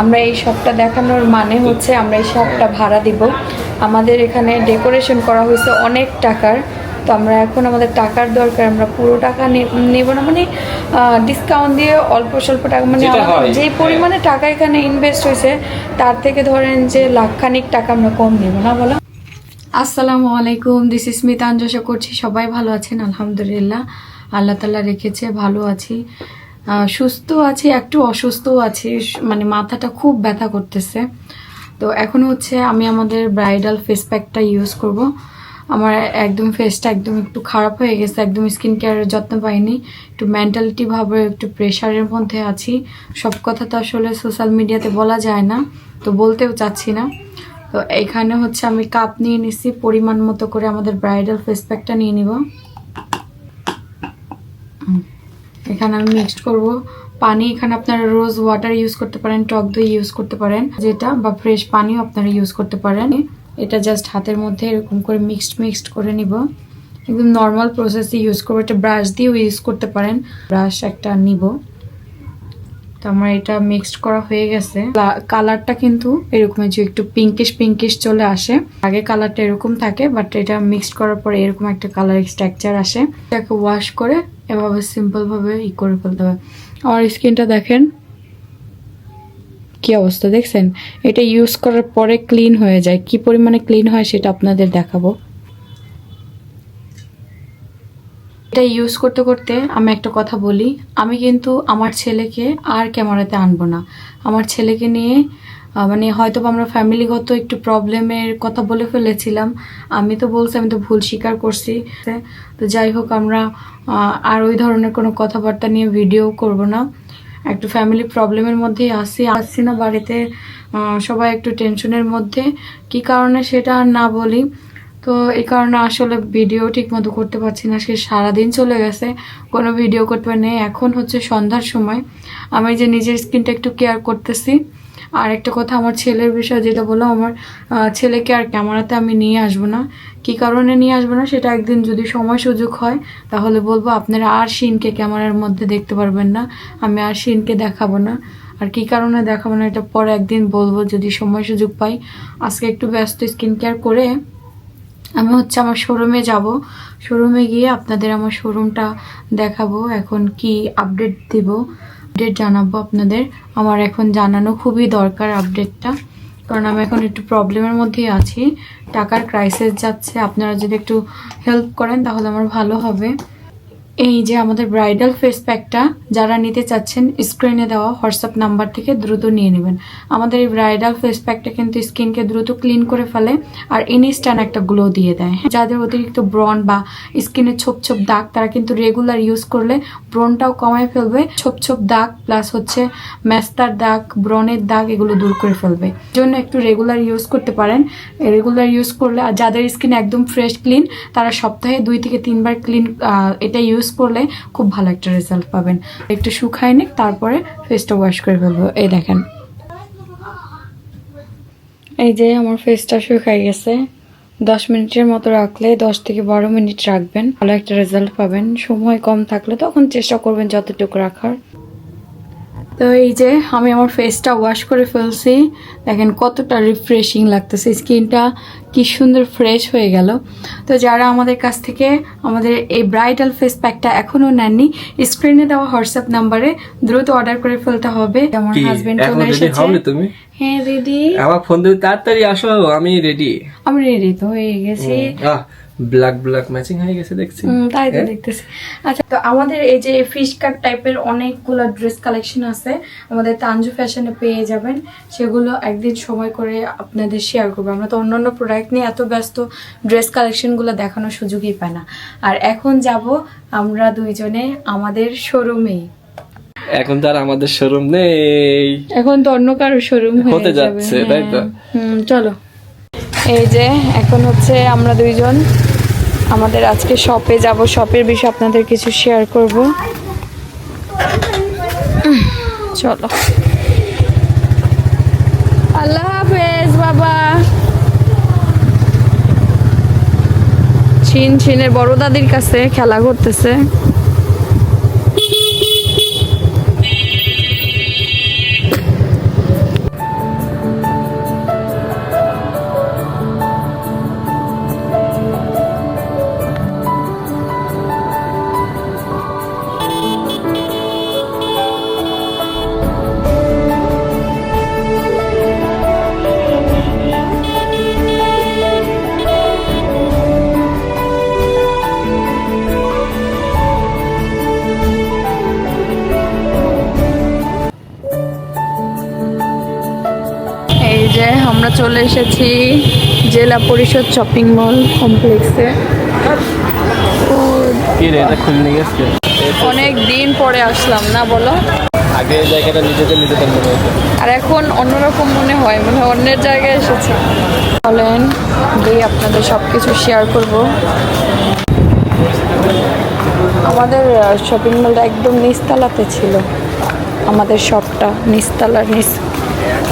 আমরা এই শপটা দেখানোর মানে হচ্ছে আমরা এই শপটা ভাড়া দিব। আমাদের এখানে ডেকোরেশন করা হয়েছে অনেক টাকার, তো আমরা এখন আমাদের টাকার দরকার, আমরা পুরো টাকা নেব না, মানে ডিসকাউন্ট দিয়ে অল্প স্বল্প টাকা, মানে যে পরিমাণে টাকা এখানে ইনভেস্ট হয়েছে তার থেকে ধরেন যে লাখখানিক টাকা আমরা কম নেব না। বলো। আসসালামু আলাইকুম, দিস ইজ মিতাঞ্জ। আশা করছি সবাই ভালো আছেন। আলহামদুলিল্লাহ, আল্লাহ তাআলা রেখেছে, ভালো আছি, সুস্থ আছি, একটু অসুস্থও আছি, মানে মাথাটা খুব ব্যথা করতেছে। তো এখন হচ্ছে আমি আমাদের ব্রাইডাল ফেস প্যাকটা ইউজ করব। আমার একদম ফেসটা একদম একটু খারাপ হয়ে গেছে, একদম স্কিন কেয়ারের যত্ন পাইনি, একটু মেন্টালিটি ভাবে একটু প্রেশারের মধ্যে আছি। সব কথা তো আসলে সোশ্যাল মিডিয়াতে বলা যায় না, তো বলতেও চাচ্ছি না। তো এখানে হচ্ছে আমি কাপ নিয়ে নিছি, পরিমাণ মতো করে আমাদের ব্রাইডাল ফেস প্যাকটা নিয়ে নিব। এখানে আমি মিক্সড করব পানি। এখানে আপনারা রোজ ওয়াটার ইউজ করতে পারেন, টক দই ইউজ করতে পারেন যেটা, বা ফ্রেশ পানিও আপনারা ইউজ করতে পারেন। এটা জাস্ট হাতের মধ্যে এরকম করে মিক্সড করে নিব। একদম নর্মাল প্রসেসে ইউজ করবো। এটা ব্রাশ দিয়েও ইউজ করতে পারেন, ব্রাশ একটা নিব। তো আমার এটা মিক্সড করা হয়ে গেছে। কালারটা কিন্তু এরকম যে একটু পিঙ্কিশ চলে আসে। আগে কালারটা এরকম থাকে, বাট এটা মিক্সড করার পরে এরকম একটা কালার স্ট্রাকচার আসে। এটাকে ওয়াশ করে এভাবে সিম্পল ভাবে করে ফেলতে হবে। আমার স্কিনটা দেখেন কি অবস্থা, দেখছেন? এটা ইউজ করার পরে ক্লিন হয়ে যায়। কি পরিমাণে ক্লিন হয় সেটা আপনাদের দেখাবো। এটা ইউজ করতে করতে আমি একটা কথা বলি, আমি কিন্তু আমার ছেলেকে আর ক্যামেরাতে আনবো না। আমার ছেলেকে নিয়ে মানে হয়তো আমরা ফ্যামিলিগত একটু প্রবলেমের কথা বলে ফেলেছিলাম। আমি তো বলছি, আমি তো ভুল স্বীকার করছি। তো যাই হোক, আমরা আর ওই ধরনের কোনো কথাবার্তা নিয়ে ভিডিও করব না। একটু ফ্যামিলি প্রবলেমের মধ্যেই আসছি না বাড়িতে, সবাই একটু টেনশনের মধ্যে। কি কারণে সেটা আর না বলি। তো এই কারণে আসলে ভিডিও ঠিক মতো করতে পারছি না। সে সারাদিন চলে গেছে, কোনো ভিডিও করতে পারি নেই। এখন হচ্ছে সন্ধ্যার সময়, আমি যে নিজের স্কিনটা একটু কেয়ার করতেছি। আর একটা কথা, আমার ছেলের বিষয় যেটা বললাম, আমার ছেলেকে আর ক্যামেরাতে আমি নিয়ে আসবো না। কি কারণে নিয়ে আসবো না সেটা একদিন যদি সময় সুযোগ হয় তাহলে বলবো। আপনারা আর শিনকে ক্যামেরার মধ্যে দেখতে পারবেন না, আমি আর শিনকে দেখাবো না। আর কি কারণে দেখাবো না এটা পরে একদিন বলবো যদি সময় সুযোগ পাই। আজকে একটু ব্যস্ত, স্কিন কেয়ার করে আমি হচ্ছে আমার শোরুমে যাব। শোরুমে গিয়ে আপনাদের আমার শোরুমটা দেখাবো, এখন কি আপডেট দিব, আপডেট জানাবো আপনাদের। আমার এখন জানানো খুবই দরকার আপডেটটা, কারণ আমি এখন একটু প্রবলেমের মধ্যেই আছি, টাকার ক্রাইসিস যাচ্ছে। আপনারা যদি একটু হেল্প করেন তাহলে আমার ভালো হবে। এই যে আমাদের ব্রাইডাল ফেস প্যাকটা যারা নিতে চাচ্ছেন, স্ক্রিনে দেওয়া হোয়াটসঅ্যাপ নাম্বার থেকে দ্রুত নিয়ে নেবেন। আমাদের এই ব্রাইডাল ফেস প্যাকটা কিন্তু স্কিনকে দ্রুত ক্লিন করে ফেলে আর ইনস্ট্যান্ট একটা গ্লো দিয়ে দেয়। যাদের অতিরিক্ত ব্রণ বা স্কিনে ছোপ দাগ, তারা কিন্তু রেগুলার ইউজ করলে ব্রণটাও কমায় ফেলবে। ছোপ দাগ প্লাস হচ্ছে মেস্তার দাগ, ব্রণের দাগ, এগুলো দূর করে ফেলবে। এই জন্য একটু রেগুলার ইউজ করতে পারেন। রেগুলার ইউজ করলে, আর যাদের স্কিন একদম ফ্রেশ ক্লিন, তারা সপ্তাহে 2 থেকে 3 বার ক্লিন এটা ইউজ করলে খুব ভালো একটা রেজাল্ট পাবেন। একটু শুকায় নিক, তারপরে ফেসটা ওয়াশ করে ফেলবো। এই দেখেন, এই যে আমার ফেসটা শুকাই গেছে। 10 মিনিটের মতো রাখলে, 10 থেকে 12 মিনিট রাখবেন, ভালো একটা রেজাল্ট পাবেন। সময় কম থাকলে তখন চেষ্টা করবেন যতটুকু রাখার। তো এই যে আমি আমার ফেসটা ওয়াশ করে ফেলছি, দেখেন কতটা রিফ্রেশিং লাগতেছে, স্কিনটা কি সুন্দর ফ্রেশ হয়ে গেল। তো যারা আমাদের কাছ থেকে আমাদের এই ব্রাইডাল ফেস প্যাকটা এখনো নেননি, স্ক্রিনে দেওয়া হোয়াটসঅ্যাপ নাম্বারে দ্রুত অর্ডার করে ফেলতে হবে। আমার হাজবেন্ড চলে এসেছে। হ্যাঁ রেডি, আমার ফোন দিতে তাড়াতাড়ি আসো, আমি রেডি। আমি রেডি তো হয়ে গেছি। ব্ল্যাক ম্যাচিং হয়ে গেছে দেখছি, তাই তো দেখতেছি। আচ্ছা, তো আমাদের এই যে ফিশ কাট টাইপের অনেকগুলো ড্রেস কালেকশন আছে, আমাদের তানজু ফ্যাশনে পেয়ে যাবেন। সেগুলো একদিন সময় করে আপনাদের শেয়ার করবো। আমরা তো অন্যান্য প্রোডাক্ট নিয়ে এত ব্যস্ত, ড্রেস কালেকশনগুলো দেখানোর সুযোগই পাই না। আর এখন যাব আমরা দুইজনে আমাদের শোরুমে। এখন তো আর আমাদের শোরুম নেই, এখন তো অন্য কারো শোরুম হতে যাচ্ছে, তাই তো। চলো, এই যে এখন হচ্ছে আমরা দুইজন আমাদের আজকে শপে যাব। শপের বিষয়ে আপনাদের কিছু শেয়ার করব। চলো, আল্লাহ হাফেজ বাবা। ছিনের বড় দাদির কাছে খেলা করতেছে। যে আমরা চলে এসেছি জেলা পরিষদ শপিং মল কমপ্লেক্সে। কি রে, এটা খুলে নিয়ে গেছে? অনেক দিন পরে আসলাম না বলো? আগে এই জায়গাটা নিজেদের মনে হতো, আর এখন অন্যরকম মনে হয়, মনে হয় অন্যের জায়গায় এসেছি। বলেন দিয়ে আপনাদের সব কিছু শেয়ার করব। আমাদের শপিং মলটা একদম নিচতলাতে ছিল, আমাদের শপটা নিচতলার নিচ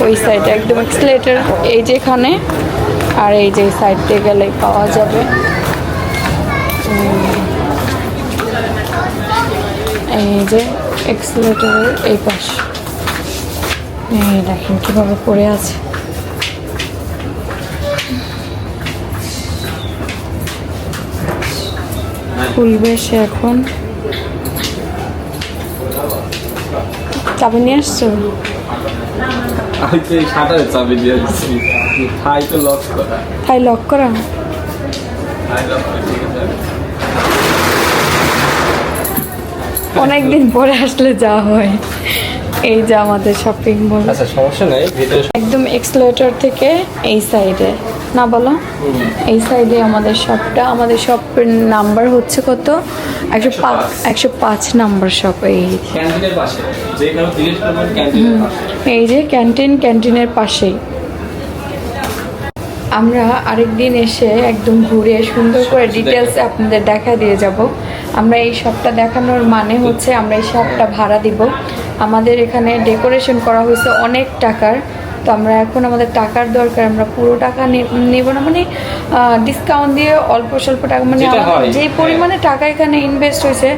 ওই সাইডে একদম এক্সেলেটর এই যেখানে, আর এই যে সাইড দিয়ে গেলেই পাওয়া যাবে। এই যে এক্সেলেটরের এই পাশ, এই দেখেন কীভাবে পড়ে আছে। খুলবে সে এখন। চাবি নিয়ে আসছো? আমি তো এই শাটারের চাবি দিয়ে দিচ্ছি, থাই তো লক করা। তাই লক করা? থাই লক করে ঠিক আছে। অনেকদিন পরে আসলে যা হয়। এই যে আমাদের শপিং মল, আচ্ছা সমস্যা নাই, ভিতরে একদম এক্সেলেটর থেকে এই সাইডে না বলো, এই সাইডে আমাদের শপটা। আমাদের শপের নাম্বার হচ্ছে কত? 105 নাম্বার শপ। এই ক্যান্টিনের পাশে, যেখানে জিজ্ঞেস করবেন ক্যান্টিনের পাশে। এই যে ক্যান্টিনের পাশেই। আমরা আরেকদিন এসে একদম ঘুরে সুন্দর করে ডিটেলস আপনাদের দেখা দিয়ে যাব। আমরা এই শপটা দেখানোর মানে হচ্ছে আমরা এই শপটা ভাড়া দিব। আমাদের এখানে ডেকোরেশন করা হয়েছে অনেক টাকার, তো আমরা এখন আমাদের টাকার দরকার, আমরা পুরো টাকা নেব না, মানে ডিসকাউন্ট দিয়ে অল্প স্বল্প টাকা, মানে যে পরিমাণে টাকা এখানে ইনভেস্ট হয়েছে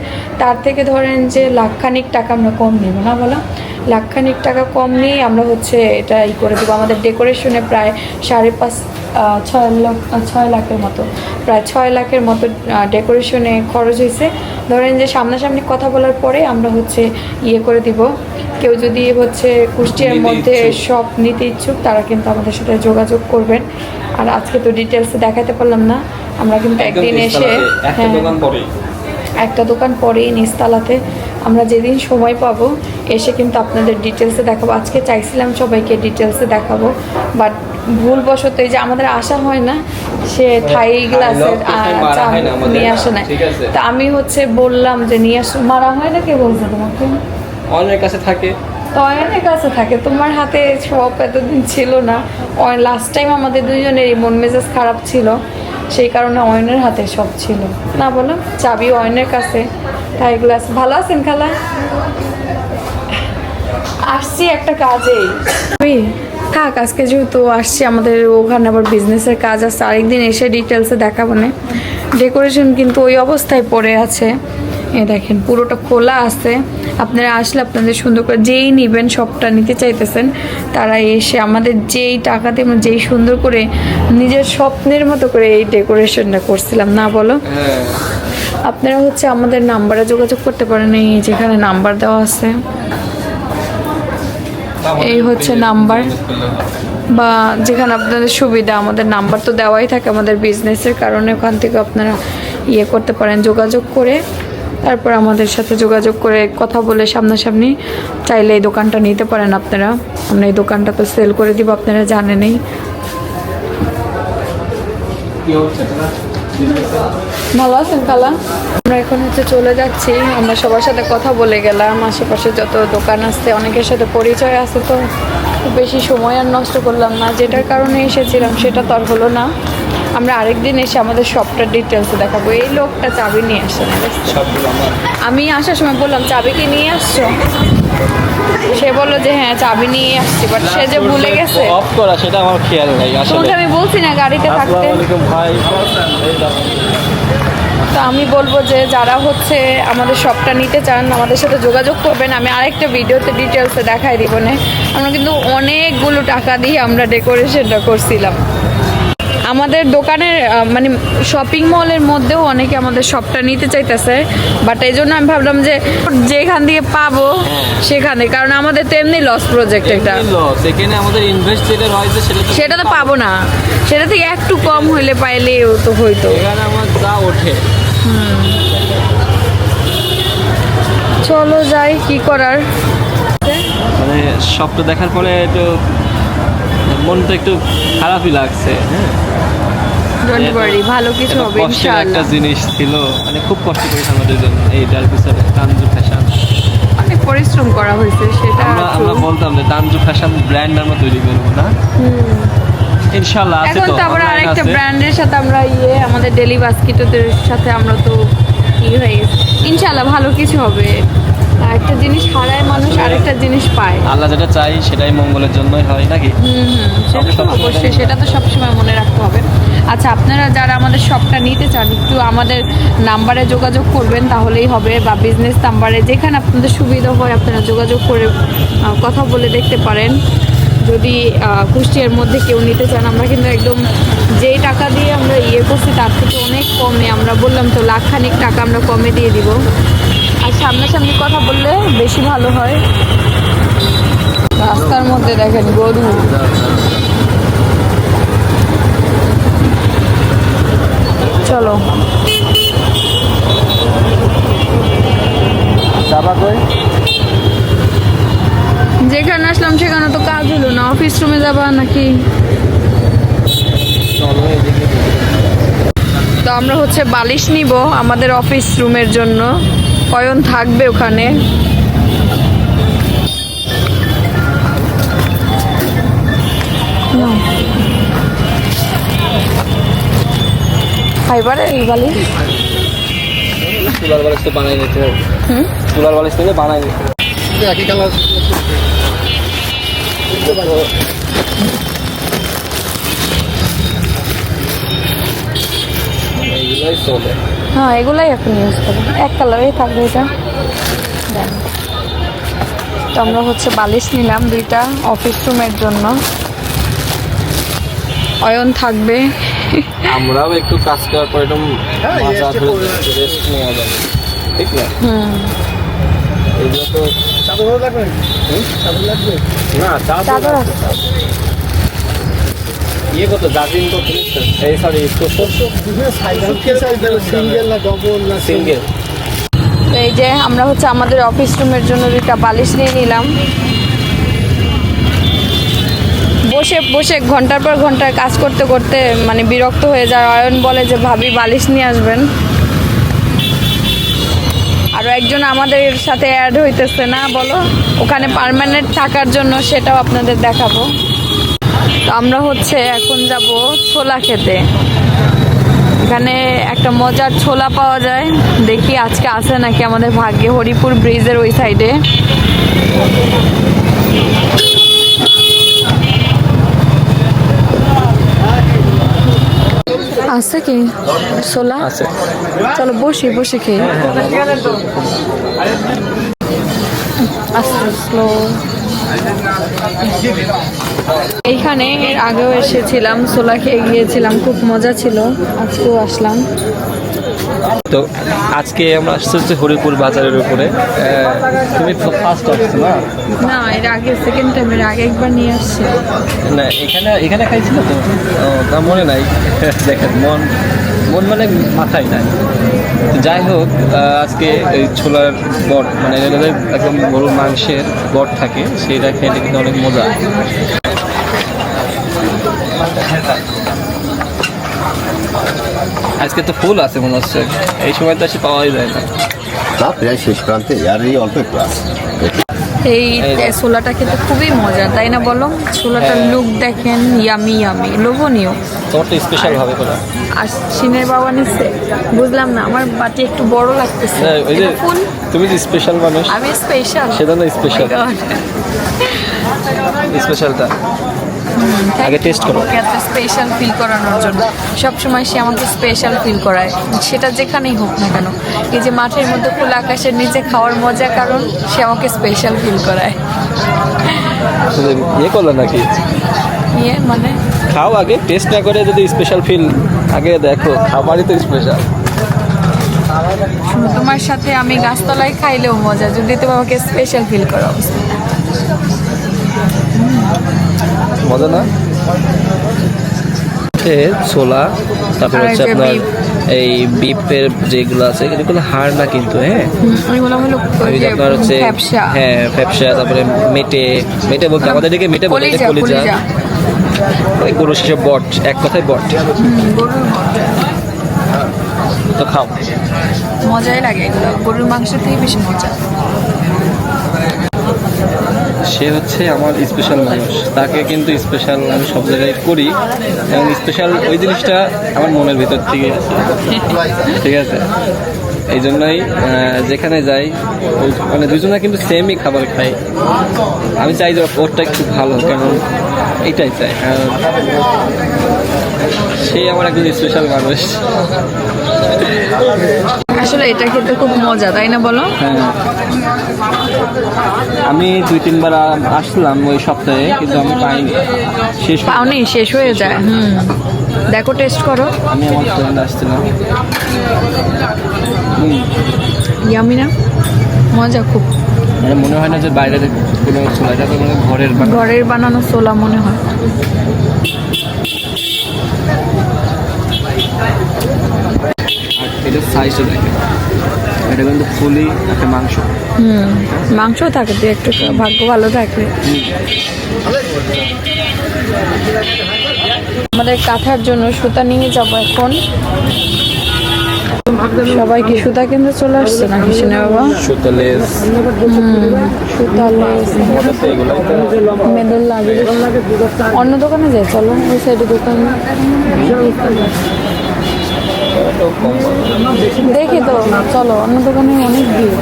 তার থেকে ধরেন যে লাখখানিক টাকা আমরা কম নেব না বলো, লাখখানিক টাকা কম নিয়ে আমরা হচ্ছে এটা ই করে দেবো। আমাদের ডেকোরেশনে প্রায় 6.5-6 লাখের মতো, প্রায় 6 লাখের মতো ডেকোরেশনে খরচ হয়েছে। ধরেন যে সামনাসামনি কথা বলার পরে আমরা হচ্ছে ইয়ে করে দিব। কেউ যদি হচ্ছে কুষ্টিয়ার মধ্যে সব নিতে ইচ্ছুক তারা কিন্তু আমাদের সাথে যোগাযোগ করবেন। আর আজকে তো ডিটেলসে দেখাতে পারলাম না, আমরা কিন্তু একদিন এসে একটা দোকান পরেই নিচতলাতে আমরা যেদিন সময় পাবো এসে কিন্তু আপনাদের ডিটেলসে দেখাবো। আজকে চাইছিলাম সবাইকে ডিটেলসে দেখাবো, বাট ভুলবশত এই যে আমাদের আসা হয় না, সে থাই গ্লাসের নিয়ে আসে না। তা আমি হচ্ছে বললাম যে নিয়ে আস, মারা হয় না, কে বলছে তোমাকে? অনেক কাছে থাকে, তো অনেক কাছে থাকে, তোমার হাতে সব এতদিন ছিল না। লাস্ট টাইম আমাদের দুজনের মন মেজাজ খারাপ ছিল, সেই কারণে অয়নের হাতে সব ছিল না বলো, চাবি অয়নের কাছে, থাই গ্লাস। ভালো আছেন খালা? আসছি একটা কাজে, থাক আজকে যেহেতু আসছি, আমাদের ওখানে আবার বিজনেসের কাজ আছে, আরেকদিন এসে ডিটেলসে দেখাবো না। ডেকোরেশন কিন্তু ওই অবস্থায় পড়ে আছে, এ দেখেন পুরোটা খোলা আছে। আপনারা আসলে আপনাদের সুন্দর করে যেই নেবেন, সবটা নিতে চাইতেছেন তারা এসে আমাদের যেই টাকাতে আমরা যেই সুন্দর করে নিজের স্বপ্নের মতো করে এই ডেকোরেশনটা করছিলাম না বলো। আপনারা হচ্ছে আমাদের নাম্বারে যোগাযোগ করতে পারেন, এই যেখানে নাম্বার দেওয়া আছে, এই হচ্ছে নাম্বার, বা যেখানে আপনাদের সুবিধা। আমাদের নাম্বার তো দেওয়াই থাকে আমাদের বিজনেসের কারণে, ওখান থেকে আপনারা ইয়ে করতে পারেন, যোগাযোগ করে তারপর আমাদের সাথে যোগাযোগ করে কথা বলে সামনাসামনি চাইলে এই দোকানটা নিতে পারেন আপনারা। আমরা এই দোকানটা তো সেল করে দিব, আপনারা জানেনই। ভালো আছেন খালা? আমরা এখন হচ্ছে চলে যাচ্ছি, আমরা সবার সাথে কথা বলে গেলাম, আশেপাশে যত দোকান আছে অনেকের সাথে পরিচয় আছে, তো খুব বেশি সময় আর নষ্ট করলাম না। যেটার কারণে এসেছিলাম সেটা তো আর হলো না, আমরা আরেকদিন এসে আমাদের সবটা ডিটেলসে দেখাবো। এই লোকটা চাবি নিয়ে আসছে না, আমি আসার সময় বললাম চাবি কি নিয়ে আসছো, সে বললো যে হ্যাঁ চাবি নিয়ে আসছি, বাট সে যে ভুলে গেছে অফ করা সেটা আমার খেয়াল নাই আসলে। তোমাকে আমি বলছি না গাড়িতে থাকতে। আসসালামু আলাইকুম ভাই। তো আমি বলবো যে যারা হচ্ছে আমাদের শপটা নিতে চান আমাদের সাথে যোগাযোগ করবেন। আমি আরেকটা ভিডিওতে ডিটেলসে দেখাই দিব না। আমরা কিন্তু অনেকগুলো টাকা দিয়ে আমরা ডেকোরেশনটা করছিলাম। আমাদের দোকানের মানে শপিং মলের মধ্যেও অনেকে আমাদের শপটা নিতে চাইতেছে, বাট এই জন্য আমি ভাবলাম যে যেখান দিয়ে পাবো সেখানে, কারণ আমাদের তো এমনি লস প্রজেক্ট এটা, সেখানে আমাদের ইনভেস্ট যেটা রয়েছে সেটা তো পাবো না, সেটা থেকে একটু কম হইলে পাইলেও তো হইতো। এখানে আমার যা ওঠে। চলো যাই, কি করার। মানে সবটা দেখার পরে একটু মন তো একটু খারাপই লাগছে। হ্যাঁ, ডোন্ট ওয়ারি, ভালো কিছু এটা হবে কষ্টের একটা ইনশাআল্লাহ। জিনিস ছিল, মানে খুব কষ্ট করেছি আমাদের জন্য এইটার পিছনে তানজু ফ্যাশন। অনেক পরিশ্রম করা হয়েছে সেটা আমরা বলতাম যে তানজু ফ্যাশন ব্র্যান্ড আমরা তৈরি করবো না, ইনশাআল্লাহ আছে এখন তো, তো আমরা online আরেকটা আছে। ব্র্যান্ডের সাথে আমরা আমাদের ডেলি বাস্কেটের সাথে আমরা তো হয়ে গেছে। ইনশাআল্লাহ ভালো কিছু হবে। একটা জিনিস হারায় মানুষ, আরেকটা জিনিস পায়। আল্লাহ যেটা চাই সেটাই মঙ্গলের জন্যই হয় নাকি? সেটা তো অবশ্যই, সেটা তো সবসময় মনে রাখতে হবে। আচ্ছা, আপনারা যারা আমাদের শপটা নিতে চান একটু আমাদের নাম্বারে যোগাযোগ করবেন, তাহলেই হবে, বা বিজনেস নাম্বারে, যেখানে আপনাদের সুবিধা হয় আপনারা যোগাযোগ করে কথা বলে দেখতে পারেন। যদি কুষ্টিয়ার মধ্যে কেউ নিতে চান, আমরা কিন্তু একদম যেই টাকা দিয়ে আমরা করছি তার থেকে অনেক কমে, আমরা বললাম তো লাখখানিক টাকা আমরা কমে দিয়ে দিব। আর সামনাসামনি কথা বললে বেশি ভালো হয়। রাস্তার মধ্যে দেখেন গরু, চলো যাবা কই? যেখানে আসলাম সেখানে তো কাজ হলো না, অফিস রুমে যাবা নাকি? চলো এদিকে। তো আমরা হচ্ছে বালিশ নিব আমাদের অফিস রুমের জন্য, অয়ন থাকবে ওখানে। ফাইবারের এই বালিশ। তুলার বালিশ তো বানাই নিতে হবে। তুলার বালিশ থেকে বানাই নিতে হবে। একই কালার এইগুলোই চলে। হ্যাঁ, এগুলাই এখন ইউজ করি, এক কালারেই থাকবে এটা। দেন। তো আমরা হচ্ছে বালিশ নিলাম 2টা অফিস রুমের জন্য, অয়ন থাকবে। আমরাও একটু কাজ করার পর একটু মজা করে রেস্ট নেওয়া যাবে, ঠিক না? এগুলো তো চাদর লাগবে, চাদর লাগবে না, চাদর আছে। ইয়ে কত জাজিন কত নিচ্ছেন? এই সরি, সিঙ্গেল না ডবল না সিঙ্গেল। তো এই যে আমরা হচ্ছে আমাদের অফিস রুমের জন্য 2টা বালিশ নিয়ে নিলাম। বসে বসে ঘন্টার পর ঘন্টা কাজ করতে করতে মানে বিরক্ত হয়ে যায়। অয়ন বলে যে ভাবি বালিশ নিয়ে আসবেন। আরও একজন আমাদের সাথে অ্যাড হইতেছে না, বলো, ওখানে পার্মানেন্ট থাকার জন্য, সেটাও আপনাদের দেখাবো। তো আমরা হচ্ছে এখন যাব ছোলা খেতে। এখানে একটা মজার ছোলা পাওয়া যায়, দেখি আজকে আছে নাকি আমাদের ভাগ্যে। হরিপুর ব্রিজের ওই সাইডে। আছে কি ছোলা? আছে। চলো বসি, বসে খেয়ে। আস্তে স্লো। এইখানে এর আগেও এসেছিলাম, ছোলা খেয়ে গিয়েছিলাম, খুব মজা ছিল। আজকেও আসলাম। তো আজকে আমরা আসছি হচ্ছে হরিপুর বাজারের উপরে। তুমি তো ফার্স্ট আসছো না? না, এর আগে সেকেন্ড টাইম, এর আগে একবার নিয়ে আসছি। না, এখানে খাইছিল তো, তা মনে নাই। দেখেন মন মানে মাথায় নাই। তো যাই হোক, আজকে এই ছোলার বট, মানে একদম গরুর মাংসের বট থাকে, সেটা খেলে কিন্তু অনেক মজা। আজকে তো ফুল আছে মনে হচ্ছে, এই সময় তো এসে পাওয়াই যায় না। না প্রায় শেষ প্রান্তে, আর এই অল্প একটু আছে। এই ছোলাটা খেতে খুবই মজা, তাই না বলো? ছোলাটার লুক দেখেন, ইয়ামি ইয়ামি, লোভনীয়। তোমার তো স্পেশাল ভাবে করা। আর সিনের বাবা নিচ্ছে, বুঝলাম না, আমার বাটি একটু বড় লাগতেছে। না, ওই যে এটা ফুল, তুমি যে স্পেশাল মানুষ, আমি স্পেশাল। সেটা না স্পেশাল, স্পেশালটা আগে টেস্ট করো। স্পেশাল ফিল করানোর জন্য সবসময় সে আমাকে স্পেশাল ফিল করায়, সেটা যেখানেই হোক না কেন। এই যে মাঠের মধ্যে খোলা আকাশের নিচে খাওয়ার মজা, কারণ সে আমাকে স্পেশাল ফিল করায়। ইয়ে করলে নাকি? ইয়ে মানে খাও আগে, টেস্ট না করে যদি স্পেশাল ফিল আগে দেখো, খাবারই তো স্পেশাল। তোমার সাথে আমি গাছতলায় খাইলেও মজা, যদি তুমি আমাকে স্পেশাল ফিল করো। মজা না? ছোলা, তারপর আর হচ্ছে এই যে আপনার beef। এই বিফের যেগুলো আছে, এগুলো হাড় না কিন্তু, হ্যাঁ, ওইগুলো হলো ওই যে আপনার হচ্ছে, ফ্যাপসা। হ্যাঁ ফ্যাপসা, তারপরে মেটে বলতে আমাদের দিকে মেটে বলে, কলিজা, কলিজা। কলিজা। ওই গরুর শেষে বট, এক কথায় বট। গরুর মধ্যে তো খাও। মজাই লাগে এগুলো, গরুর মাংসের থেকে বেশি মজা। সে হচ্ছে আমার স্পেশাল মানুষ, তাকে কিন্তু স্পেশাল আমি সব জায়গায় করি, এবং স্পেশাল ওই জিনিসটা আমার মনের ভিতর থেকে আছে, ঠিক আছে? এই জন্যই যেখানে যাই মানে দুজনে কিন্তু সেমই খাবার খাই। আমি চাই যে ওরটা একটু ভালো, কারণ এইটাই চাই। সে আমার একজন স্পেশাল মানুষ। আসলে এটা খেতে খুব মজা, তাই না বলো? হ্যাঁ, আমি 2-3 বার আসলাম ওই সপ্তাহে, কিন্তু আমি পাইনি, শেষ পাওনি, শেষ হয়ে যায়। দেখো, টেস্ট করো। আমি আমার ফ্রেন্ড আসছিলাম। ইয়ামি না, মজা খুব। মানে মনে হয় না যে বাইরের কোনো ছোলা, এটা তো মানে ঘরের বানানো ছোলা মনে হয়। আর এটা সাইজটা দেখে, এটা কিন্তু ফুলি একটা মাংস। মাংস থাকে, তো একটু ভাগ্য ভালো থাকলে। আমাদের কাঁথার জন্য সুতা নিয়ে যাব এখন। সবাই কি সুতা কেন্দ্রে চলে আসছে নাকি শুনে বাবা? সুতা লেস, সুতা লেস, মেদল লাগে। অন্য দোকানে যাই, চলো ওই সাইডে দোকান দেখি তো, চলো অন্য দোকানে অনেক ভিড়।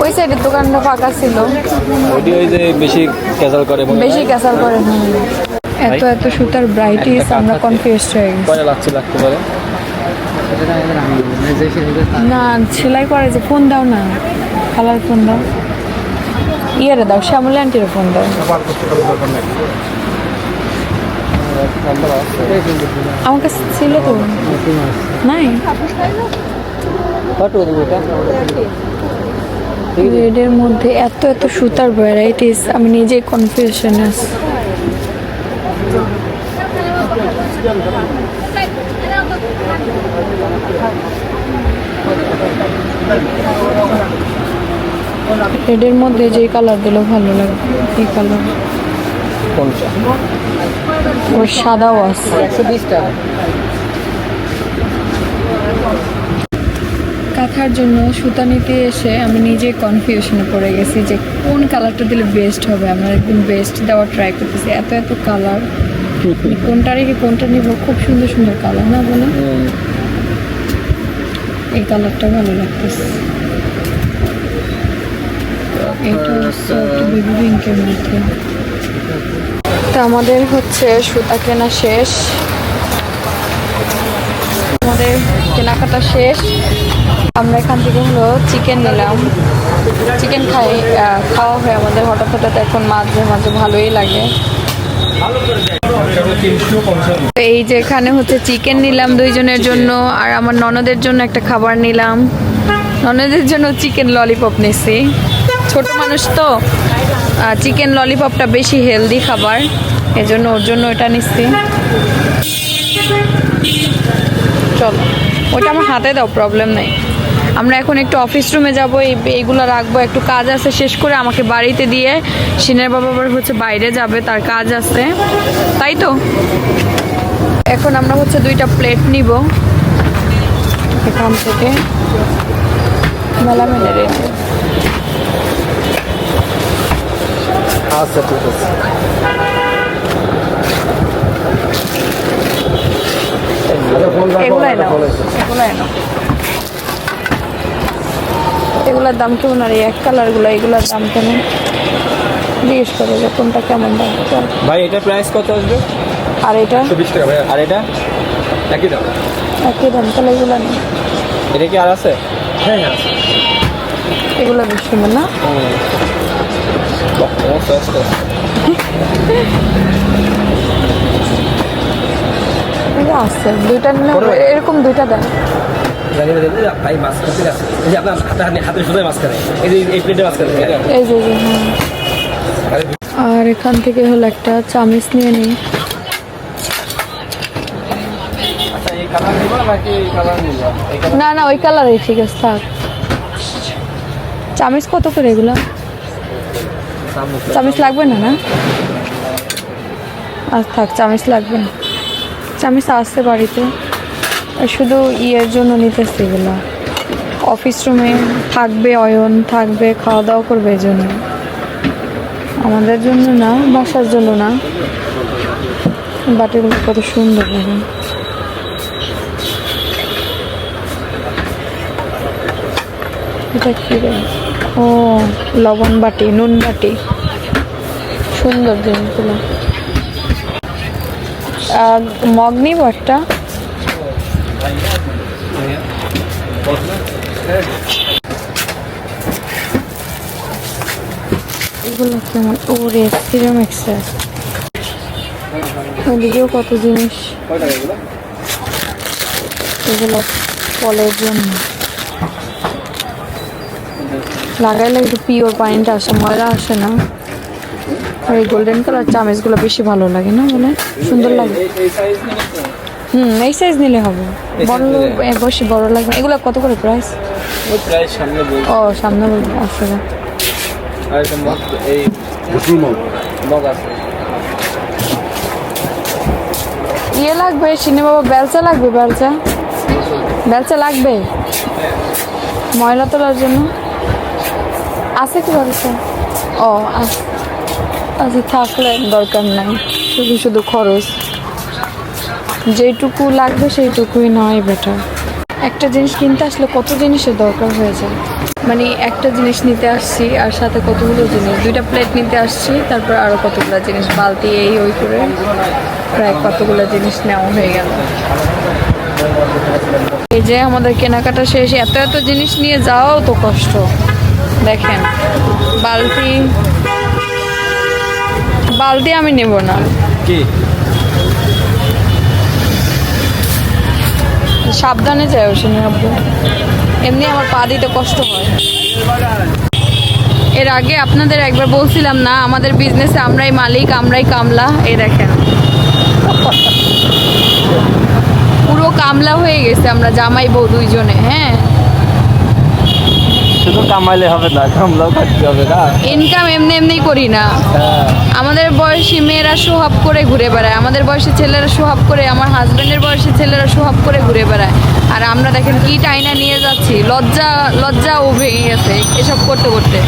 ওই সাইডের দোকানটা ফাঁকা ছিল, ওই যে বেশি ক্যাজাল করে, বেশি ক্যাসাল করে। এত এত সুতার ব্রাইটিস, আমরা কনফিউজ হয়ে গেছি। কয়টা লাগতে পারে? না, সেলাই করে যে, ফোন দাও না, খালার ফোন দাও, ইয়েরে দাও, শ্যামলী আন্টির ফোন দাও। আমার কাছে ছিল তো, নাই। রেডের মধ্যে এত এত সুতার ভ্যারাইটিস, আমি নিজেই কনফিউশন আছি। রেডের মধ্যে যেই কালার দিল ভালো লাগে, এই কালার। কোনটা? ওর সাদাও আছে। 120 টাকা। কাঁথার জন্য সুতা নিতে এসে আমি নিজে কনফিউশনে পড়ে গেছি যে কোন কালারটা দিলে বেস্ট হবে। আমরা একদম বেস্ট দেওয়ার ট্রাই করতেছি, এত এত কালার, কোনটা রেখে কোনটা নিব। খুব সুন্দর সুন্দর কালার না বলো? এই কালারটা ভালো লাগতেছে, এটা হচ্ছে একটু বেবি পিঙ্কের মধ্যে। তো আমাদের হচ্ছে সুতা কেনা শেষ, আমাদের কেনাকাটা শেষ। আমরা এখান থেকে হলো চিকেন নিলাম। চিকেন খাওয়া হয় আমাদের হঠাৎ হঠাৎ, এখন মাঝে মাঝে ভালোই লাগে। তো এই যে এখানে হচ্ছে চিকেন নিলাম 2 জনের জন্য, আর আমার ননদের জন্য একটা খাবার নিলাম। ননদের জন্য চিকেন ললিপপ নিছি, ছোট মানুষ তো, চিকেন ললিপপটা বেশি হেলদি খাবার, এজন্য ওর জন্য ওটা নিচ্ছি। চলো, ওটা আমার হাতে দাও, প্রবলেম নেই। আমরা এখন একটু অফিস রুমে যাবো, এইগুলো রাখবো, একটু কাজ আছে শেষ করে আমাকে বাড়িতে দিয়ে সিনের বাবা আবার হচ্ছে বাইরে যাবে, তার কাজ আছে, তাই তো। এখন আমরা হচ্ছে 2টা প্লেট নিব এখান থেকে, মেলামেনের রেটে। আচ্ছা, ঠিক আছে। এগুলাই নাও, এগুলাই নাও। এগুলোর দাম কেমন? আর এই এক কালারগুলো, এগুলোর দাম কেমন জিজ্ঞেস করো যে কোনটা কেমন দাম। ভাই এটা প্রাইস কত আসবে? আর এটা 120 টাকা ভাই। আর এটা একই দাম? একই দাম, তাহলে এগুলো নেই। এটা কি আর আছে? হ্যাঁ হ্যাঁ, এগুলো বেশ সুন্দর না? এগুলো আছে, 2টা নিলে এরকম 2টা দেন। ভাই মাছ কাটতে আছে, এই যে আপনার হাতের সোজায় মাছ কাটে, এই প্লেটে মাছ কাটে। এই যে হ্যাঁ। আর এখান থেকে হলো একটা চামিচ নিয়ে নিই। না না, ওই কালারই ঠিক আছে, থাক। চামিচ কত করে এগুলা? চামিচ লাগবে না না? আজ থাক, চামিচ লাগবে না। চামিচ আসছে বাড়িতে, আর শুধু ইয়ের জন্য নিতেছি এগুলো। অফিস রুমে থাকবে, অয়ন থাকবে, খাওয়া দাওয়া করবে, এই জন্য। আমাদের জন্য না, বাসার জন্য না। বাটিগুলো কত সুন্দর লাগে। এটা কি রে? ও, লবণ বাটি, নুন বাটি, সুন্দর জিনিসগুলো। মগ নিব একটা। এগুলো কেমন? ওরে সিরামিক্সের। ওদিকেও কত জিনিস। এগুলো ফলের জন্য লাগাইলে একটু পিওর পানিটা আসে, ময়লা আসে না। আর এই গোল্ডেন কালার চামচগুলো বেশি ভালো লাগে না? বলে সুন্দর লাগে। এই সাইজ নিলে হবে। বড় বেশি বড় লাগবে। এগুলো কত করে প্রাইস? ও, সামনে বলবো। আচ্ছা, ইয়ে লাগবে সিনে বাবা, বেলচা লাগবে। বেলচা লাগবে ময়লা তোলার জন্য। আছে কি বেলচা? ও আচ্ছা, থাকলে দরকার নাই, শুধু খরচ। যেটুকু লাগবে সেইটুকুই নয় বেটার। একটা জিনিস কিনতে আসলে কত জিনিসের দরকার হয়ে যায়। মানে একটা জিনিস নিতে আসছি আর সাথে কতগুলো জিনিস, 2টা প্লেট নিতে আসছি, তারপর আরো কতগুলো জিনিস, বালতি এই ওই করে প্রায় কতগুলো জিনিস নেওয়া হয়ে গেল। এই যে আমাদের কেনাকাটা শেষ। এত জিনিস নিয়ে যাওয়াও তো কষ্ট। দেখেন, বালতি আমি নেব না। সাবধানে যায় ওখানে আব্বু, এমনি আমার পা দিতে কষ্ট হয়। এর আগে আপনাদের একবার বলছিলাম না, আমাদের বিজনেসে আমরাই মালিক, আমরাই কামলা। এই দেখেন, পুরো কামলা হয়ে গেছে আমরা, জামাই বউ দুইজনে। হ্যাঁ, শুধু কামাইলে হবে না, কামলাও করতে হবে না। ইনকাম এমনি করি না। আমাদের বয়সী মেয়েরা সোহাব করে ঘুরে বেড়ায়, আমাদের বয়সী ছেলেরা সোহাব করে, আমার হাজবেন্ডের বয়সী ছেলেরা সোহাব করে ঘুরে বেড়ায়। আর আমরা দেখেন কি টাইনা নিয়ে যাচ্ছি। লজ্জাও ভেঙে গেছে এসব করতে করতে।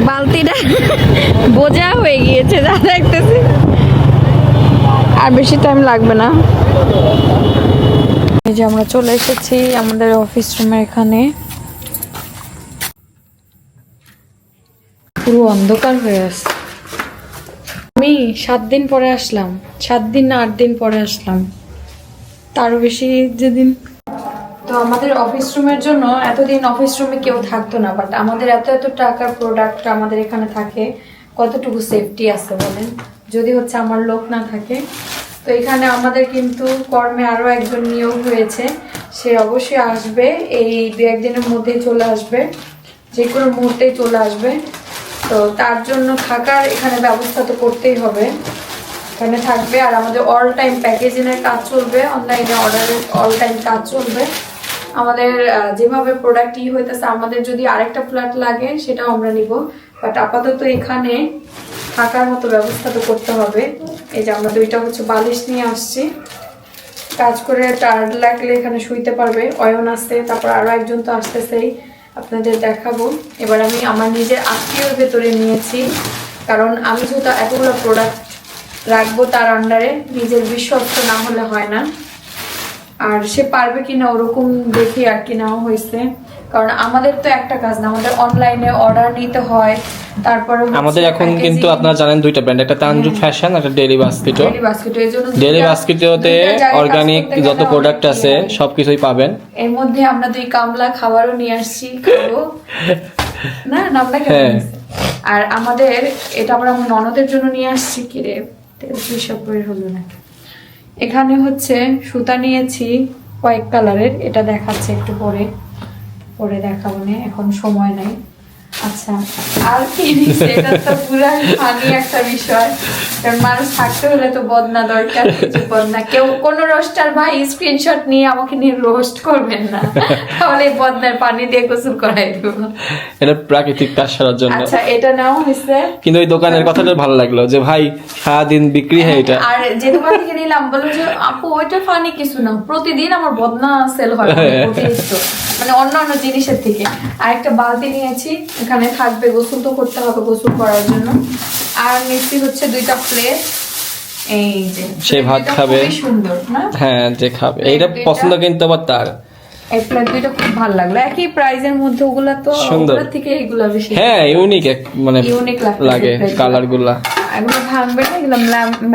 বালতিটা বোঝা হয়ে গিয়েছে, যা দেখতেছি। আর বেশি টাইম লাগবে না। এই যে আমরা চলে এসেছি আমাদের অফিস রুমের এখানে। পুরো অন্ধকার হয়ে আছে। আমি 7 দিন পরে আসলাম, 7 দিন না 8 দিন পরে আসলাম, তারও বেশি যেদিন। তো আমাদের অফিস রুমের জন্য এতদিন অফিস রুমে কেউ থাকতো না, বাট আমাদের এত টাকার প্রোডাক্ট আমাদের এখানে থাকে, কতটুকু সেফটি আছে বলেন, যদি হচ্ছে আমার লোক না থাকে। তো এখানে আমাদের কিন্তু কর্মে আরও একজন নিয়োগ হয়েছে, সে অবশ্যই আসবে, এই 2-1 দিনের মধ্যেই চলে আসবে, যে কোনো মুহূর্তেই চলে আসবে। তো তার জন্য থাকার এখানে ব্যবস্থা তো করতেই হবে, এখানে থাকবে। আর আমাদের অল টাইম প্যাকেজিংয়ের কাজ চলবে, অনলাইনে অর্ডারের অল টাইম কাজ চলবে। আমাদের যেভাবে প্রোডাক্ট হইতেছে, আমাদের যদি আরেকটা ফ্ল্যাট লাগে সেটাও আমরা নিব, বাট আপাতত এখানে থাকার মতো ব্যবস্থা তো করতে হবে। এই যে আমরা 2টা হচ্ছে বালিশ নিয়ে আসছি, কাজ করে টায়ার্ড লাগলে এখানে শুইতে পারবে। অয়ন আসছে, তারপর আরও একজন তো আসতেছেই, আপনাদের দেখাবো। এবার আমি আমার নিজের আত্মীয়র ভেতরে নিয়েছি, কারণ আমি যেহেতু এতগুলো প্রোডাক্ট রাখবো তার আন্ডারে, নিজের বিশ্বস্ত না হলে হয় না। আর সে পারবে কিনা ওরকম দেখি আর কি নেওয়া হয়েছে, কারণ আমাদের তো একটা কাজ না, আমাদের অনলাইনে অর্ডার নিতে হয়। তারপরে আমাদের এখন কিন্তু আপনারা জানেন 2টা ব্র্যান্ড, একটা তানজু ফ্যাশন আর একটা ডেইলি বাস্কেটও। ডেইলি বাস্কেটতে অর্গানিক যত প্রোডাক্ট আছে সবকিছুই পাবেন। এর মধ্যে আমরা 2 কামলা খাবারও নিয়ে আসছি, খাবো না নামটা কেমন। আর আমাদের এটা আবার আমার ননদের জন্য নিয়ে আসছি। কি রে, সব বের হলো না। এখানে হচ্ছে সুতা নিয়েছি কয়েক কালারের, এটা দেখাচ্ছে একটু পরে দেখাবো না, এখন সময় নাই। আচ্ছা, আর কি নিছে? এটা তো পুরো ফানি একটা বিষয়। কারণ মানুষ থাকতে হলে তো বদনা দরকার, কিছু বদনা। কেউ কোন রোস্টার ভাই স্ক্রিনশট নিয়ে আমাকে নিয়ে রোস্ট করবেন না, তাহলে এই বদনার পানি দিয়ে গোসল করাই দেবো। এটা প্রাকৃতিক কাজ সারার জন্য। আচ্ছা, এটা নাও হইছে। কিন্তু ওই দোকানের কথাটা ভালো লাগলো যে ভাই সারাদিন বিক্রি হয় এটা। আর যে দোকান থেকে নিলাম বললো যে আপু ওইটা ফানি কিছু না, প্রতিদিন আমার বদনা সেল হয় অতিরিক্ত, মানে অন্যান্য জিনিসের থেকে। আর একটা বালতি নিয়েছি, এখানে থাকবে, গোসল তো করতে হবে গোসল করার জন্য। আর নিচ্ছি হচ্ছে 2টা প্লেট। এই যে সে ভাত প্লেটটা খাবে। খুবই সুন্দর না? হ্যাঁ, যে খাবে এইটা দুইটা। পছন্দ কিন্তু আবার তার। এই প্লেট 2টা খুব ভালো লাগলো, একই প্রাইজের মধ্যে। ওগুলা তো সুন্দর। ওগুলা থেকে এগুলা বেশি হ্যাঁ, ইউনিক এক মানে ইউনিক লাগে কালার গুলা। এগুলো ভাঙবে না, এগুলো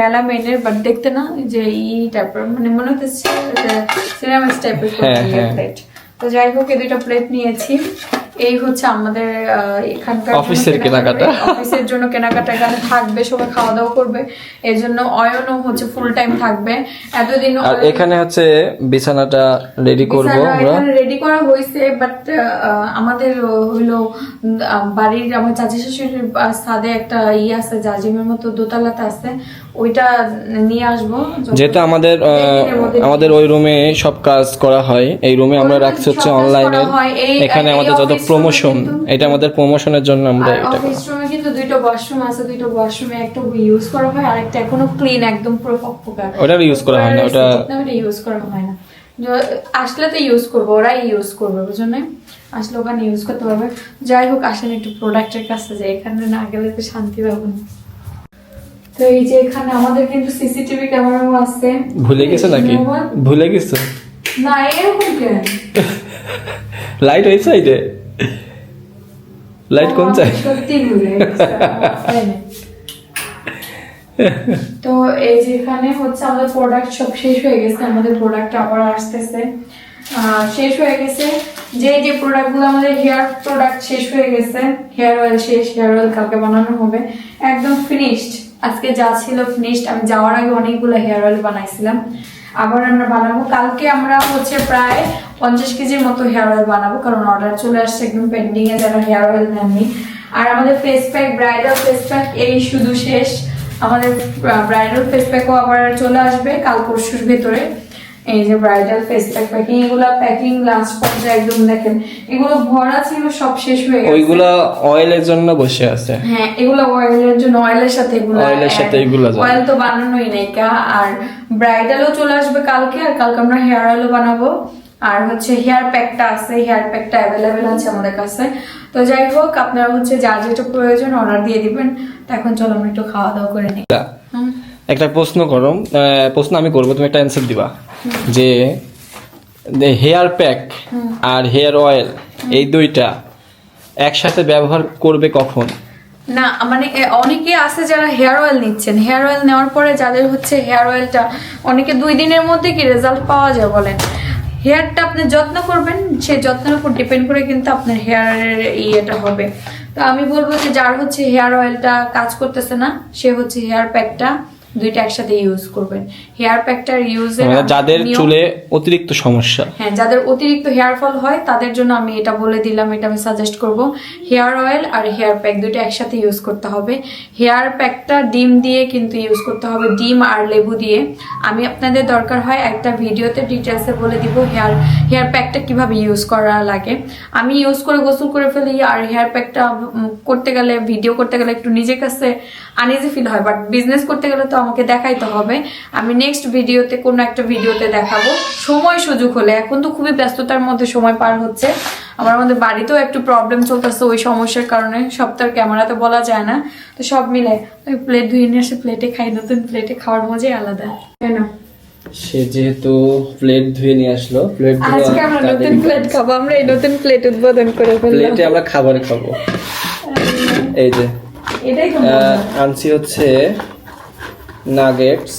মেলামেনের, বাট দেখতে না যে ই টাইপের, মানে মনে হচ্ছে সিরামিক্স টাইপের প্লেট। তো যাই হোক, এই 2টা প্লেট নিয়েছি। এই হচ্ছে আমাদের এখানকার অফিসের কেনাকাটা। অফিসের জন্য কেনাকাটা এখানে থাকবে, সবাই খাওয়া দাওয়া করবে, এর জন্য অয়নও হচ্ছে ফুল টাইম থাকবে। এতদিন আর এখানে হচ্ছে বিছানাটা রেডি করব আমরা। রেডি করা হয়েছে, বাট আমাদের হইলো বাড়ির আমার চাচি শাশুড়ির ছাদে একটা আছে, জাজিমের মতো দোতলাতে আছে, ওইটা নিয়ে আসবো। যেহেতু আমাদের ওই রুমে সব কাজ করা হয়, এই রুমে আমরা রাখছি হচ্ছে অনলাইনে। এখানে আমাদের যত প্রমোশন, এটা আমাদের প্রমোশনের জন্য আমরা এটা অফিস রুমে কিন্তু 2টা ওয়াশরুম আছে, 2টা ওয়াশরুমে একটা ইউজ করা হয়, আর একটা এখনো ক্লিন একদম পুরো ফকফকা। ওটা ইউজ করা হয় না, ওটা ইউজ করা হয় না। আসলে তো ইউজ করবো, ওরাই ইউজ করবে, বুঝো না? আসলে ওখানে ইউজ করতে পারবে। যাই হোক, আসেন একটু প্রোডাক্টের কাছে যাই, এখানে না গেলে তো শান্তি পাবো না। তো এই যে এখানে আমাদের কিন্তু সিসিটিভি ক্যামেরাও আছে। ভুলে গেছো নাকি? ভুলে গেছো? না, এরকম কেন? লাইট হয়েছে এইটা? লাইট কোন চাই? সত্যি ভুলে গেছি। তো এই যে এখানে হচ্ছে আমাদের প্রোডাক্ট সব শেষ হয়ে গেছে, আমাদের প্রোডাক্ট আবার আসতেছে, শেষ হয়ে গেছে। যে প্রোডাক্টগুলো আমাদের হেয়ার প্রোডাক্ট শেষ হয়ে গেছে, হেয়ার অয়েল শেষ, হেয়ার অয়েল কালকে বানানো হবে, একদম ফিনিশড। আজকে যা ছিল ফিনিশড। আমি যাওয়ার আগে অনেকগুলো হেয়ার অয়েল বানাইছিলাম, আবার আমরা বানাবো। কালকে আমরা হচ্ছে প্রায় 50 কেজির মতো হেয়ার অয়েল বানাবো, কারণ অর্ডার চলে আসছে একদম পেন্ডিং এ, যারা হেয়ার অয়েল নেননি। আর আমাদের face pack, bridal face pack এই শুধু শেষ। আমাদের ব্রাইডাল ফেস প্যাকও আবার চলে আসবে কাল পরশুর ভেতরে। এই যে ব্রাইডাল ফেস প্যাক প্যাকিং, এগুলো প্যাকিং লাস্ট পর্যায়ে একদম দেখেন, এগুলো ভরা ছিল, সব শেষ হয়ে গেছে। ওইগুলো অয়েলের জন্য বসে আছে। হ্যাঁ, এগুলো অয়েলের জন্য, অয়েলের সাথে এগুলো অয়েল তো বানানোই নাই কা। আর ব্রাইডালও চলে আসবে কালকে, আর কালকে আমরা হেয়ার অয়েলও বানাবো। আর হচ্ছে হেয়ার প্যাকটা আছে, হেয়ার প্যাকটা অ্যাভেলেবেল আছে আমাদের কাছে। তো যাই হোক, আপনারা হচ্ছে যার যেটা প্রয়োজন অর্ডার দিয়ে দিবেন। তো এখন চলো আমরা একটু খাওয়া দাওয়া করে নিই। একটা প্রশ্ন করো, প্রশ্ন আমি করবো, তুমি একটা অ্যান্সার দিবা যে হেয়ার প্যাক আর হেয়ার অয়েল এই দুইটা একসাথে ব্যবহার করবে কখন? না, মানে অনেকে আছে যারা হেয়ার অয়েল নিচ্ছেন, হেয়ার অয়েল নেওয়ার পরে যাদের হচ্ছে হেয়ার অয়েলটা অনেকে 2 দিনের মধ্যে কি রেজাল্ট পাওয়া যায় বলেন। হেয়ারটা আপনি যত্ন করবেন, সেই যত্নের উপর ডিপেন্ড করে কিন্তু আপনার হেয়ারের ইয়েটা হবে। তো আমি বলবো যে যার হচ্ছে হেয়ার অয়েলটা কাজ করতেছে না, সে হচ্ছে হেয়ার প্যাকটা 2টা একসাথে ইউজ করবেন। হেয়ার প্যাকটার ইউজের যাদের চুলে অতিরিক্ত সমস্যা, হ্যাঁ, যাদের অতিরিক্ত হেয়ার ফল হয় তাদের জন্য আমি এটা বলে দিলাম, এটা আমি সাজেস্ট করব। হেয়ার অয়েল আর হেয়ার প্যাক 2টা একসাথে ইউজ করতে হবে। হেয়ার প্যাকটা ডিম দিয়ে কিন্তু ইউজ করতে হবে, ডিম আর লেবু দিয়ে। আমি আপনাদের দরকার হয় একটা ভিডিওতে ডিটেলসে বলে দিব হেয়ার প্যাকটা কিভাবে ইউজ করা লাগে। আমি ইউজ করে গোসল করে ফেলি, আর হেয়ার প্যাকটা করতে গেলে, ভিডিও করতে গেলে একটু নিজের কাছে আনইজি ফিল হয়, বাট বিজনেস করতে গেলে তো আমাকে দেখাইতে হবে। আমি নেক্সট ভিডিওতে, কোনো একটা ভিডিওতে দেখাবো সময় সুযোগ হলে। এখন তো খুবই ব্যস্ততার মধ্যে সময় পার হচ্ছে, আমাদের বাড়িতেও একটু প্রবলেম চলতেছে ওই সমস্যার কারণে, সব তো আর ক্যামেরাতে বলা যায় না। তো সব মিলে প্লেট ধুয়ে নিয়ে আসে, প্লেটে খাই, নতুন প্লেটে খাওয়ার মজাই আলাদা, তাই না? সে যেহেতু প্লেট ধুয়ে নিয়ে আসলো, আজকে আমরা নতুন প্লেট খাবো, আমরা এই নতুন প্লেট উদ্বোধন করে ফেললাম। প্লেটে আমরা খাবার খাবো। এই যে এটাই আনছি হচ্ছে নাগেটস,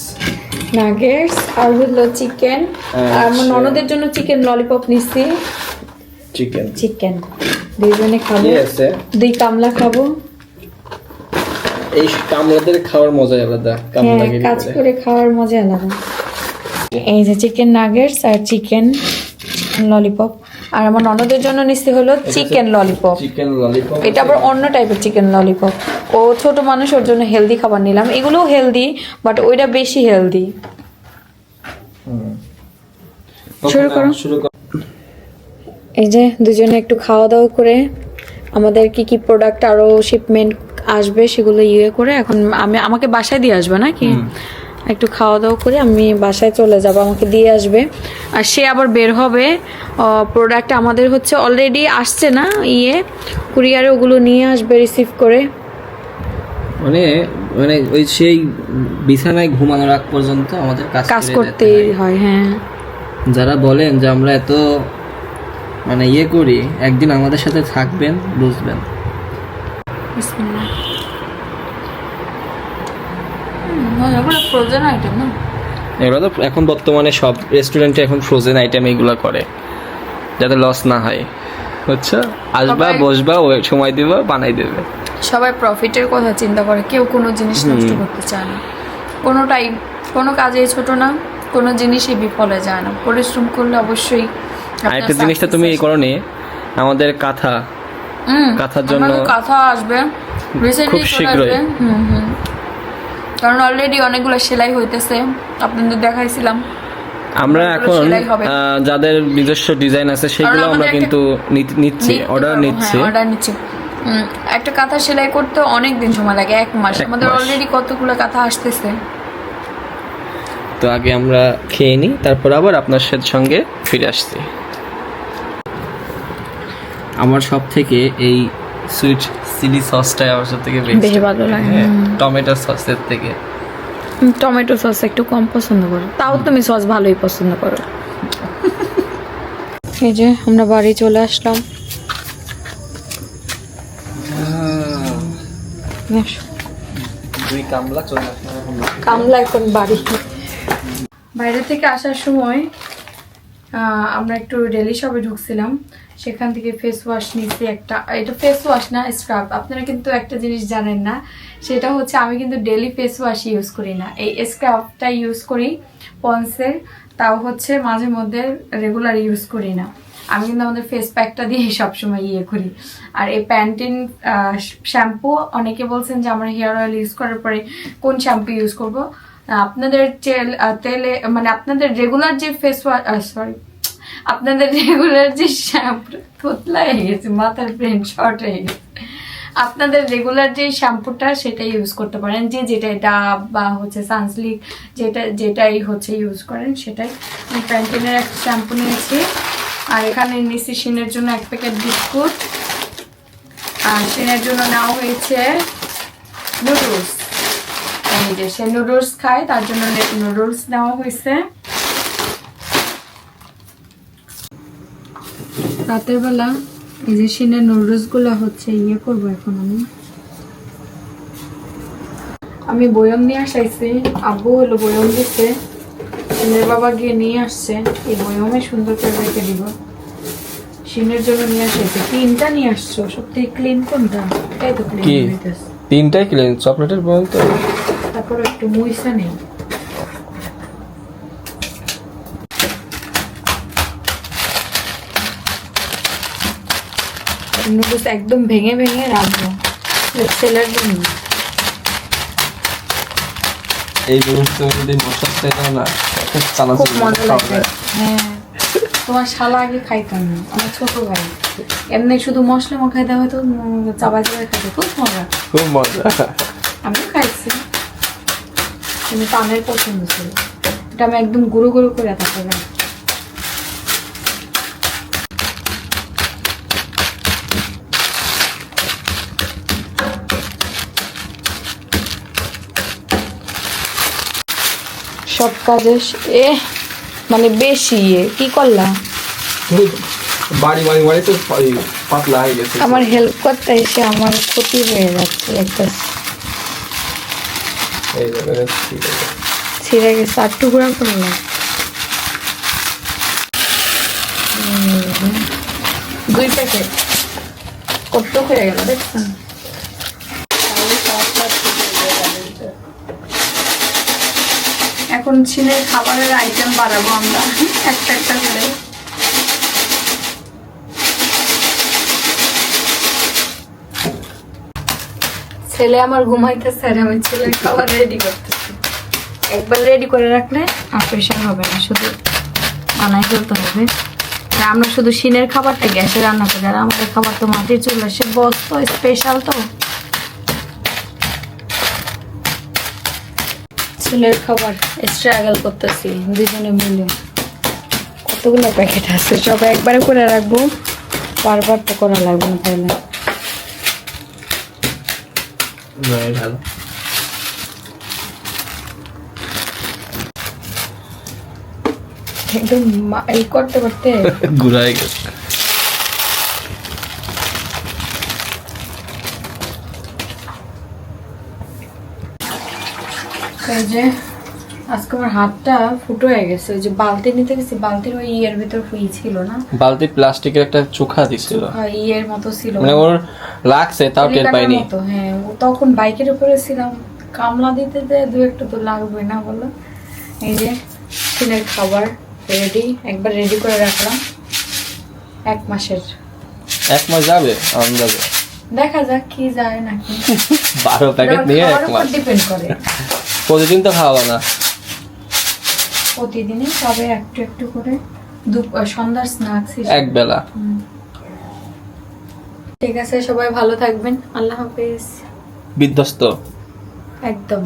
আর হলো চিকেন, আর আমার ননদের জন্য চিকেন ললিপপ নিচ্ছি। চিকেন 2জনে খাবো, 2 কামলা খাবো। এই কামলাদের খাওয়ার মজা আলাদা, কাজ করে খাওয়ার মজা আলাদা। এই যে চিকেন নাগেটস আর চিকেন ললিপপ, আর আমার ননদের জন্য নিচ্ছি হলো চিকেন ললিপপ। চিকেন ললিপপ এটা আবার অন্য টাইপের চিকেন ললিপপ। ও ছোট মানুষ, ওর জন্য হেলদি খাবার নিলাম। এগুলোও হেলদি, বাট ওইটা বেশি হেলদি। শুরু করো। এই যে দুজনে একটু খাওয়া দাওয়া করে আমাদের কি কি প্রোডাক্ট আরো শিপমেন্ট আসবে সেগুলো করে এখন আমাকে বাসায় দিয়ে আসবে নাকি? একটু খাওয়া দাওয়া করে আমি বাসায় চলে যাব, আমাকে দিয়ে আসবে। আর সে আবার বের হবে। প্রোডাক্ট আমাদের হচ্ছে অলরেডি আসছে না, কুরিয়ারে ওগুলো নিয়ে আসবে রিসিভ করে। মানে মানে ওই সেই বিছানায় ঘুমানোর আগ পর্যন্ত আমাদের কাজ করতেই হয়। হ্যাঁ, যারা বলেন যে আমরা এত মানে করি, একদিন আমাদের সাথে থাকবেন, বুঝবেন। ফ্রোজেন আইটেম না এগুলো তো এখন বর্তমানে সব রেস্টুরেন্টে এখন ফ্রোজেন আইটেম এগুলো করে, যাতে লস না হয়। বুঝছো, আসবা বসবা, ওই সময় দিবা, বানাই দেবে। সবাই প্রফিটের কথা চিন্তা করে, কেউ কোনো জিনিস নষ্ট করতে চায় না। কোনোটাই কোনো কাজে ছোট না, কোনো জিনিসই বিফলে যায় না। পরিশ্রম করলে অবশ্যই। আরেকটা জিনিসটা তুমি এই করনি, আমাদের কাঁথার জন্য কাঁথা আসবে খুব শীঘ্রই। কারণ অলরেডি অনেকগুলো সেলাই হইতেছে, আপনাদের দেখাইছিলাম। আমরা এখন যাদের নিজস্ব ডিজাইন আছে সেগুলো আমরা কিন্তু নিচ্ছি, অর্ডার নিচ্ছি। একটা কাঁথা সেলাই করতে অনেক দিন সময় লাগে, 1 মাস। আমাদের অলরেডি কতগুলো কাঁথা আসতেছে। তো আগে আমরা খেয়ে নিই, তারপর আবার আপনার সঙ্গে ফিরে আসছি। আমার সব থেকে এই সুইট চিলি সসটাই আমার সব থেকে বেশি ভালো লাগে, টমেটো সসের থেকে। টমেটো সস একটু কম পছন্দ করো, তাও তুমি সস ভালোই পছন্দ করো। এই যে আমরা বাড়ি চলে আসলাম। কামলা এখন বাড়ি। বাইরে থেকে আসার সময় আমরা একটু ডেলি শপে ঢুকছিলাম, সেখান থেকে ফেস ওয়াশ নিচ্ছি একটা। এটা ফেস ওয়াশ না, স্ক্রাব। আপনারা কিন্তু একটা জিনিস জানেন না, সেটা হচ্ছে আমি কিন্তু ডেলি ফেস ওয়াশ ইউজ করি না, এই স্ক্রাবটা ইউজ করি পন্সের। তাও হচ্ছে মাঝে মধ্যে রেগুলার ইউজ করি না। আমি কিন্তু আমাদের ফেস প্যাকটা দিয়ে সবসময় করি। আর এই প্যান্টিন শ্যাম্পু, অনেকে বলছেন যে আমার হেয়ার অয়েল ইউজ করার পরে কোন শ্যাম্পু ইউজ করব। আপনাদের তেলে মানে আপনাদের রেগুলার যে ফেস ওয়াশ, আপনাদের রেগুলার যে শ্যাম্পু, তোতলা হয়ে গেছে, মাথার ব্রেন শর্ট হয়ে গেছে। আপনাদের রেগুলার যে শ্যাম্পুটা সেটা ইউজ করতে পারেন, যেটাই ডাব বা হচ্ছে সানসিল্ক, যেটাই হচ্ছে ইউজ করেন সেটাই। আমি প্যান্টিনের একটা শ্যাম্পু নিয়েছি। আর এখানে নিয়েছি শিনের জন্য 1 প্যাকেট বিস্কুট। আর শিনের জন্য নেওয়া হয়েছে নুডলস। এই যে সে নুডলস খায়, তার জন্য নুডলস নেওয়া হয়েছে। রাতের বেলা এই যে শিনের নুডলস গুলো হচ্ছে করবো এখন। আমি বয়ম নিয়ে আসাইছি, আব্বু হলো বয়ম দিচ্ছে, শিনের বাবা গিয়ে নিয়ে আসছে। এই বয়মে সুন্দর করে রেখে দিব। শিনের জন্য নিয়ে আসাইছে 3টা নিয়ে আসছো। সবথেকে ক্লিন কোনটা? এটাই তো ক্লিন হইতেছে। 3টাই ক্লিন, চকলেটের বয়ম তো। তারপর একটু মুইসা নেই। নুডলস একদম ভেঙে ভেঙে রাখবো ছেলের জন্য। এই নুডলসটা যদি মশলা তেল না, খুব মজা লাগবে। হ্যাঁ, তোমার শালা আগে খাইতাম না, আমার ছোট ভাই এমনি শুধু মশলা মাখাই দেওয়া হয়তো, চাবাই চাবাই খাইতে খুব মজা। আমিও খাইছি, কিন্তু পানের পছন্দ ছিল। এটা আমি একদম গুঁড়ো গুঁড়ো করে থাকতাম। সব কাজে মানে বেশি কি করলা? বাড়ি তো পাতলা হয়ে গেছে। আমার হেল্প করতে এসে আমার ক্ষতি হয়ে যাচ্ছে একটা। ছিঁড়ে গেছে, 8 টুকরা করলাম। 2 প্যাকেট কত হয়ে গেল দেখছেন? এখন ছেলের খাবারের আইটেম বাড়াবো আমরা একটা করে। ছেলে আমার ঘুমাইতেছে আর আমি ছেলের খাবার রেডি করতেছি। একবার রেডি করে রাখলে আর প্রেশার হবে না, শুধু বানাই ফেলতে হবে। আর আমরা শুধু সিনের খাবারটা গ্যাসে রান্না করি, আর আমাদের খাবার তো মাটির চুলা, সে বস তো স্পেশাল। তো ছেলের খাবার স্ট্রাগল করতেছি দুজনে মিলে। কতগুলো প্যাকেট আছে, সব একবারে করে রাখবো, বারবার তো করা লাগবে না তাই না? ভালো একদম এই করতে করতে ঘুরাই গেছে। এই যে আজকে আমার হাতটা ফুটো হয়ে গেছে, ওই যে বালতি নিতে গেছি, বালতির ওই ইয়ের ভিতর ফুই ছিল না, বালতি প্লাস্টিকের একটা চোখা দিছিল, ইয়ের মতো ছিল, মানে ওর লাগছে তাও টের সিলিন্ডারের পাইনি। মতো। হ্যাঁ, ও তখন বাইকের উপরে ছিলাম, কামলা দিতে দু একটু তো লাগবে না বলো। এই যে সিনের খাবার রেডি, একবার রেডি করে রাখলাম 1 মাসের। 1 মাস যাবে আন্দাজে, দেখা যাক কি যায় নাকি, 12 প্যাকেট নিয়ে 1 মাস। ডিপেন্ড করে, প্রতিদিন তো খাওয়া না, প্রতিদিনই তবে একটু একটু করে সন্ধ্যার স্ন্যাক্স। এক বেলা। ঠিক আছে, সবাই ভালো থাকবেন, আল্লাহ হাফেজ। বিধ্বস্ত একদম।